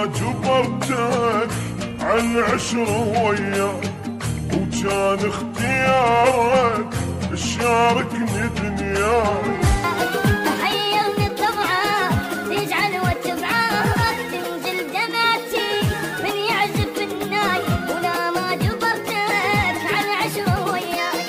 جبرتك عالعشرة وياك وكان اختيارك تشاركني دنياك. حيرني طبعك تجعل وتبعك تنزل دمعتي من يعزف الناي ولا ما جبرتك عالعشرة وياك.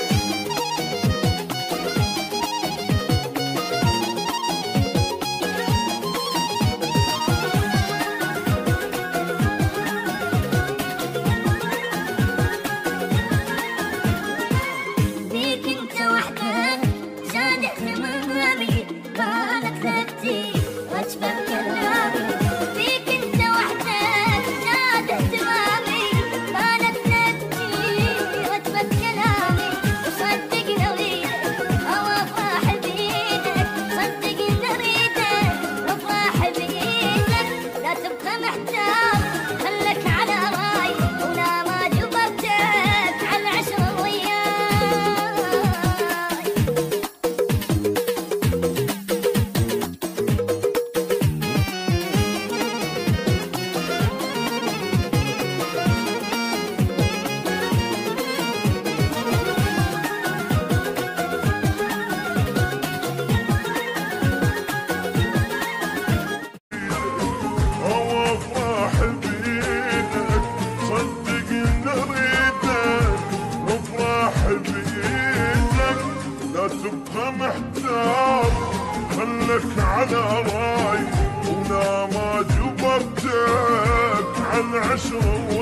تبقى محتار خلك على راي ولا ما جبرتك عالعشرة